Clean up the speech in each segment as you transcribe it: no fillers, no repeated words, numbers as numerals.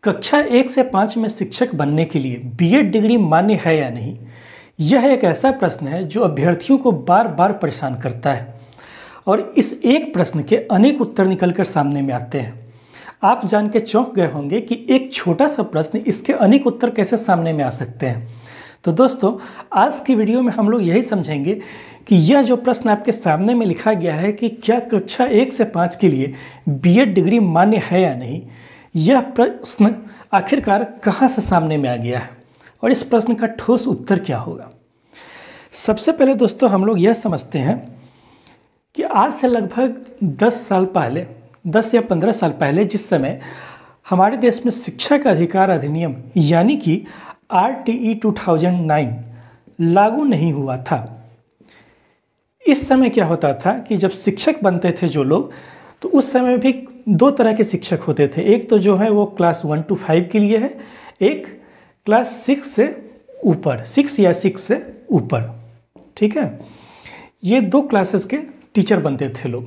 कक्षा 1 से 5 में शिक्षक बनने के लिए बीएड डिग्री मान्य है या नहीं, यह एक ऐसा प्रश्न है जो अभ्यर्थियों को बार बार परेशान करता है और इस एक प्रश्न के अनेक उत्तर निकलकर सामने में आते हैं। आप जान के चौंक गए होंगे कि एक छोटा सा प्रश्न इसके अनेक उत्तर कैसे सामने में आ सकते हैं। तो दोस्तों, आज की वीडियो में हम लोग यही समझेंगे कि यह जो प्रश्न आपके सामने में लिखा गया है कि क्या कक्षा 1 से 5 के लिए बीएड डिग्री मान्य है या नहीं, यह प्रश्न आखिरकार कहाँ से सामने में आ गया है और इस प्रश्न का ठोस उत्तर क्या होगा। सबसे पहले दोस्तों, हम लोग यह समझते हैं कि आज से लगभग 10 साल पहले, 10 या 15 साल पहले, जिस समय हमारे देश में शिक्षा का अधिकार अधिनियम यानी कि RTE 2009 लागू नहीं हुआ था। इस समय क्या होता था कि जब शिक्षक बनते थे जो लोग, तो उस समय भी दो तरह के शिक्षक होते थे। एक तो जो है वो क्लास 1 to 5 के लिए है, एक क्लास 6 से ऊपर, 6 या 6 से ऊपर, ठीक है। ये दो क्लासेस के टीचर बनते थे लोग।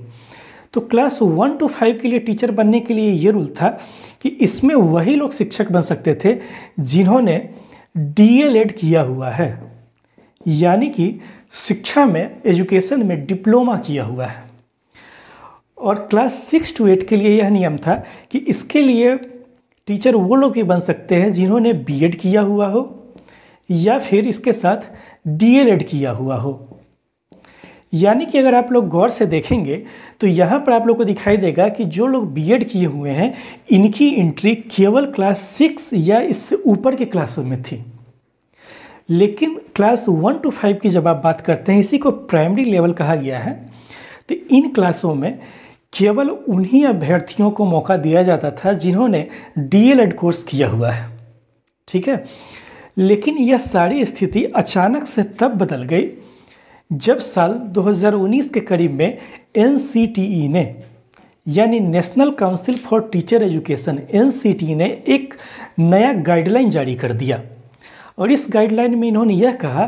तो क्लास 1 to 5 के लिए टीचर बनने के लिए ये रूल था कि इसमें वही लोग शिक्षक बन सकते थे जिन्होंने DELED किया हुआ है, यानी कि शिक्षा में, एजुकेशन में डिप्लोमा किया हुआ है। और क्लास 6 to 8 के लिए यह नियम था कि इसके लिए टीचर वो लोग भी बन सकते हैं जिन्होंने बीएड किया हुआ हो या फिर इसके साथ DELED किया हुआ हो। यानी कि अगर आप लोग गौर से देखेंगे तो यहाँ पर आप लोग को दिखाई देगा कि जो लोग बीएड किए हुए हैं इनकी एंट्री केवल क्लास 6 या इससे ऊपर के क्लासों में थी। लेकिन क्लास 1 to 5 की जब आप बात करते हैं, इसी को प्राइमरी लेवल कहा गया है, तो इन क्लासों में केवल उन्हीं अभ्यर्थियों को मौका दिया जाता था जिन्होंने DELED कोर्स किया हुआ है, ठीक है। लेकिन यह सारी स्थिति अचानक से तब बदल गई जब साल 2019 के करीब में NCTE ने, यानी national council for teacher education, NCTE ने एक नया गाइडलाइन जारी कर दिया। और इस गाइडलाइन में इन्होंने यह कहा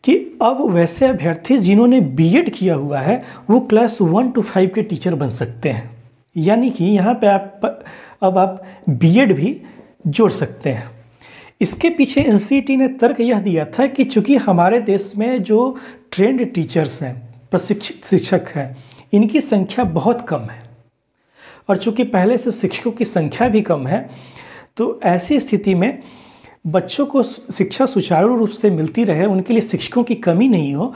कि अब वैसे अभ्यर्थी जिन्होंने बीएड किया हुआ है वो क्लास 1 to 5 के टीचर बन सकते हैं। यानी कि यहाँ पे अब आप बीएड भी जोड़ सकते हैं। इसके पीछे NCTE ने तर्क यह दिया था कि चूंकि हमारे देश में जो ट्रेंड टीचर्स हैं, प्रशिक्षित शिक्षक हैं, इनकी संख्या बहुत कम है और चूंकि पहले से शिक्षकों की संख्या भी कम है, तो ऐसी स्थिति में बच्चों को शिक्षा सुचारू रूप से मिलती रहे, उनके लिए शिक्षकों की कमी नहीं हो,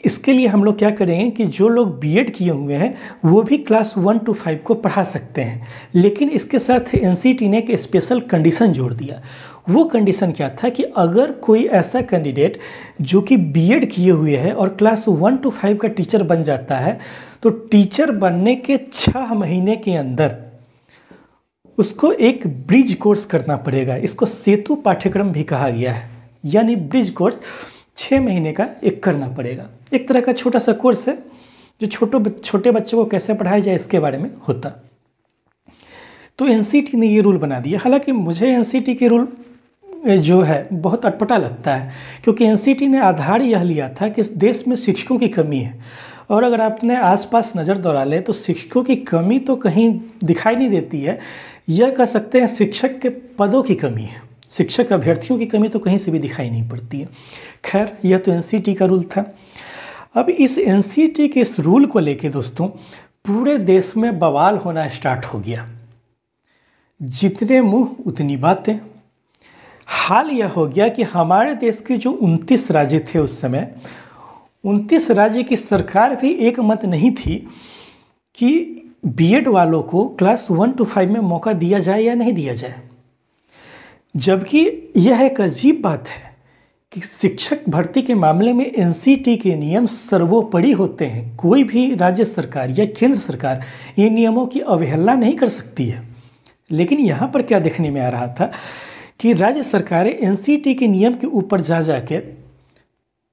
इसके लिए हम लोग क्या करेंगे कि जो लोग बीएड किए हुए हैं वो भी क्लास 1 to 5 को पढ़ा सकते हैं। लेकिन इसके साथ NCTE ने एक स्पेशल कंडीशन जोड़ दिया। वो कंडीशन क्या था कि अगर कोई ऐसा कैंडिडेट जो कि बीएड किए हुए है और क्लास 1 to 5 का टीचर बन जाता है, तो टीचर बनने के 6 महीने के अंदर उसको एक ब्रिज कोर्स करना पड़ेगा। इसको सेतु पाठ्यक्रम भी कहा गया है, यानी ब्रिज कोर्स 6 महीने का एक करना पड़ेगा। एक तरह का छोटा सा कोर्स है जो छोटे बच्चों को कैसे पढ़ाया जाए इसके बारे में होता। तो NCTE ने ये रूल बना दिया। हालांकि मुझे NCTE के रूल जो है बहुत अटपटा लगता है, क्योंकि NCTE ने आधार यह लिया था कि इस देश में शिक्षकों की कमी है। और अगर आपने आसपास नज़र दौड़ा ले तो शिक्षकों की कमी तो कहीं दिखाई नहीं देती है। यह कह सकते हैं शिक्षक के पदों की कमी है, शिक्षक अभ्यर्थियों की कमी तो कहीं से भी दिखाई नहीं पड़ती है। खैर, यह तो NCTE का रूल था। अब इस NCTE के इस रूल को लेके दोस्तों पूरे देश में बवाल होना स्टार्ट हो गया। जितने मुंह उतनी बातें। हाल यह हो गया कि हमारे देश के जो 29 राज्य थे उस समय, 29 राज्य की सरकार भी एक मत नहीं थी कि बीएड वालों को क्लास 1 to 5 में मौका दिया जाए या नहीं दिया जाए। जबकि यह एक अजीब बात है कि शिक्षक भर्ती के मामले में NCTE के नियम सर्वोपरि होते हैं। कोई भी राज्य सरकार या केंद्र सरकार इन नियमों की अवहेलना नहीं कर सकती है। लेकिन यहाँ पर क्या देखने में आ रहा था कि राज्य सरकारें NCTE के नियम के ऊपर जा के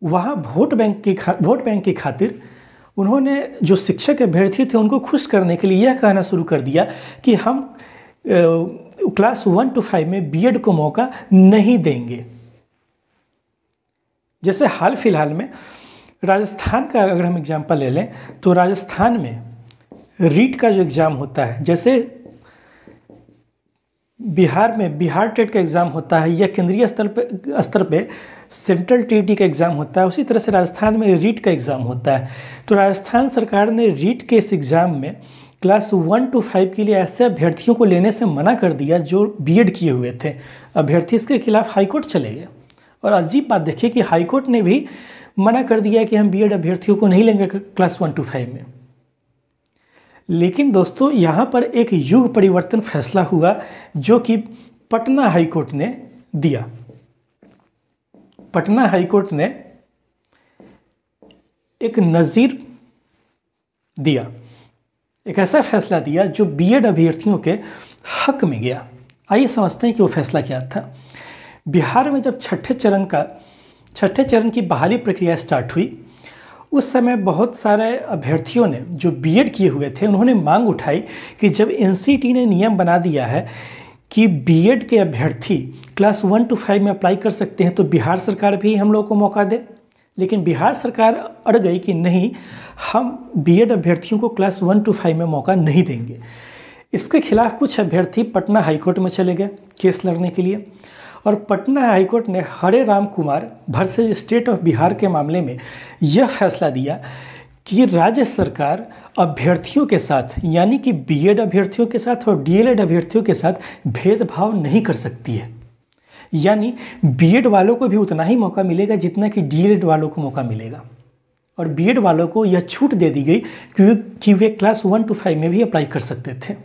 वहाँ वोट बैंक की खातिर उन्होंने जो शिक्षक अभ्यर्थी थे उनको खुश करने के लिए यह कहना शुरू कर दिया कि हम क्लास 1 to 5 में बीएड को मौका नहीं देंगे। जैसे हाल फिलहाल में राजस्थान का अगर हम एग्जाम्पल ले लें तो राजस्थान में रीट का जो एग्ज़ाम होता है, जैसे बिहार में बिहार टेट का एग्ज़ाम होता है या केंद्रीय स्तर पे सेंट्रल टीईटी का एग्ज़ाम होता है, उसी तरह से राजस्थान में रीट का एग्ज़ाम होता है। तो राजस्थान सरकार ने रीट के इस एग्ज़ाम में क्लास 1 to 5 के लिए ऐसे अभ्यर्थियों को लेने से मना कर दिया जो बीएड किए हुए थे। अभ्यर्थी इसके खिलाफ हाईकोर्ट चले गए और अजीब बात देखिए कि हाईकोर्ट ने भी मना कर दिया कि हम बीएड अभ्यर्थियों को नहीं लेंगे क्लास 1 to 5 में। लेकिन दोस्तों यहाँ पर एक युग परिवर्तन फैसला हुआ जो कि पटना हाईकोर्ट ने दिया। पटना हाईकोर्ट ने एक नज़ीर दिया, एक ऐसा फैसला दिया जो बीएड अभ्यर्थियों के हक में गया। आइए समझते हैं कि वो फैसला क्या था। बिहार में जब छठे चरण की बहाली प्रक्रिया स्टार्ट हुई, उस समय बहुत सारे अभ्यर्थियों ने जो बीएड किए हुए थे उन्होंने मांग उठाई कि जब एनसीटी ने नियम बना दिया है कि बीएड के अभ्यर्थी क्लास 1 to 5 में अप्लाई कर सकते हैं तो बिहार सरकार भी हम लोगों को मौका दे। लेकिन बिहार सरकार अड़ गई कि नहीं, हम बीएड अभ्यर्थियों को क्लास 1 to 5 में मौका नहीं देंगे। इसके खिलाफ कुछ अभ्यर्थी पटना हाईकोर्ट में चले गए केस लड़ने के लिए और पटना हाईकोर्ट ने Hare Ram Kumar versus state of Bihar के मामले में यह फैसला दिया कि राज्य सरकार अभ्यर्थियों के साथ यानी कि बीएड अभ्यर्थियों के साथ और डीएलएड अभ्यर्थियों के साथ भेदभाव नहीं कर सकती है। यानी बीएड वालों को भी उतना ही मौका मिलेगा जितना कि डीएलएड वालों को मौका मिलेगा और बीएड वालों को यह छूट दे दी गई कि वे क्लास 1 to 5 में भी अप्लाई कर सकते थे।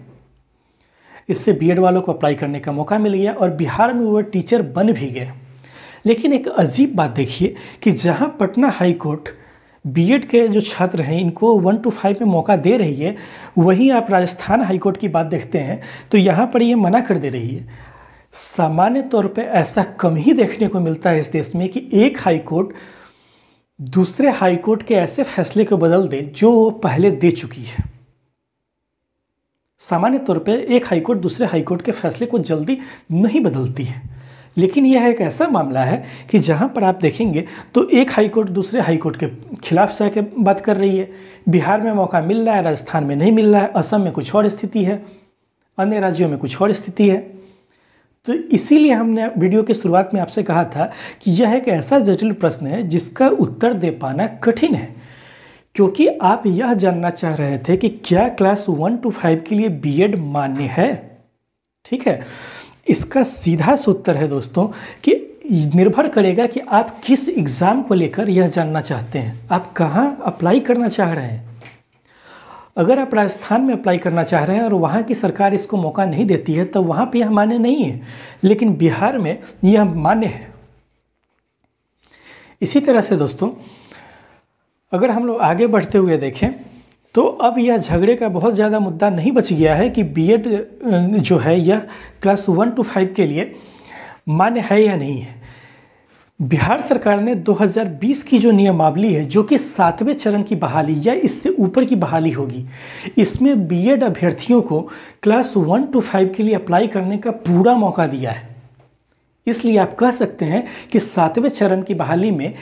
इससे बीएड वालों को अप्लाई करने का मौका मिल गया और बिहार में वो टीचर बन भी गए। लेकिन एक अजीब बात देखिए कि जहां पटना हाई कोर्ट बीएड के जो छात्र हैं इनको 1 to 5 में मौका दे रही है, वहीं आप राजस्थान हाई कोर्ट की बात देखते हैं तो यहाँ पर ये मना कर दे रही है। सामान्य तौर पे ऐसा कम ही देखने को मिलता है इस देश में कि एक हाई कोर्ट दूसरे हाई कोर्ट के ऐसे फैसले को बदल दे जो वो पहले दे चुकी है। सामान्य तौर पे एक हाई कोर्ट दूसरे हाई कोर्ट के फैसले को जल्दी नहीं बदलती है, लेकिन यह एक ऐसा मामला है कि जहां पर आप देखेंगे तो एक हाई कोर्ट दूसरे हाई कोर्ट के खिलाफ जाके बात कर रही है। बिहार में मौका मिल रहा है, राजस्थान में नहीं मिल रहा है, असम में कुछ और स्थिति है, अन्य राज्यों में कुछ और स्थिति है। तो इसीलिए हमने वीडियो की शुरुआत में आपसे कहा था कि यह एक ऐसा जटिल प्रश्न है जिसका उत्तर दे पाना कठिन है, क्योंकि आप यह जानना चाह रहे थे कि क्या क्लास 1 to 5 के लिए बीएड मान्य है। ठीक है, इसका सीधा सा उत्तर है दोस्तों कि निर्भर करेगा कि आप किस एग्ज़ाम को लेकर यह जानना चाहते हैं, आप कहाँ अप्लाई करना चाह रहे हैं। अगर आप राजस्थान में अप्लाई करना चाह रहे हैं और वहाँ की सरकार इसको मौका नहीं देती है तो वहाँ पे यह मान्य नहीं है, लेकिन बिहार में यह मान्य है। इसी तरह से दोस्तों अगर हम लोग आगे बढ़ते हुए देखें तो अब यह झगड़े का बहुत ज़्यादा मुद्दा नहीं बच गया है कि बीएड जो है यह क्लास 1 to 5 के लिए मान्य है या नहीं है। बिहार सरकार ने 2020 की जो नियमावली है जो कि 7वें चरण की बहाली या इससे ऊपर की बहाली होगी, इसमें बीएड अभ्यर्थियों को क्लास 1 to 5 के लिए अप्लाई करने का पूरा मौका दिया है। इसलिए आप कह सकते हैं कि 7वें चरण की बहाली में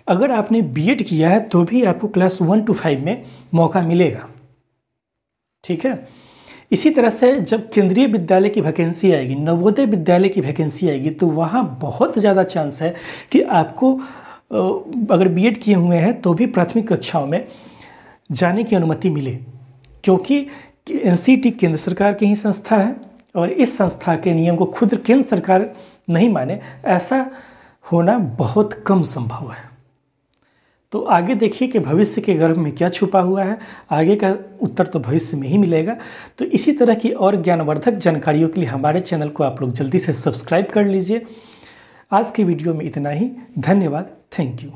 अगर आपने बीएड किया है तो भी आपको क्लास 1 to 5 में मौका मिलेगा। ठीक है, इसी तरह से जब केंद्रीय विद्यालय की वैकेंसी आएगी, नवोदय विद्यालय की वैकेंसी आएगी तो वहाँ बहुत ज़्यादा चांस है कि आपको अगर बीएड किए हुए हैं तो भी प्राथमिक कक्षाओं में जाने की अनुमति मिले, क्योंकि एनसीटी केंद्र सरकार की ही संस्था है और इस संस्था के नियम को खुद केंद्र सरकार नहीं माने, ऐसा होना बहुत कम संभव है। तो आगे देखिए कि भविष्य के गर्भ में क्या छुपा हुआ है, आगे का उत्तर तो भविष्य में ही मिलेगा। तो इसी तरह की और ज्ञानवर्धक जानकारियों के लिए हमारे चैनल को आप लोग जल्दी से सब्सक्राइब कर लीजिए। आज की वीडियो में इतना ही, धन्यवाद, थैंक यू।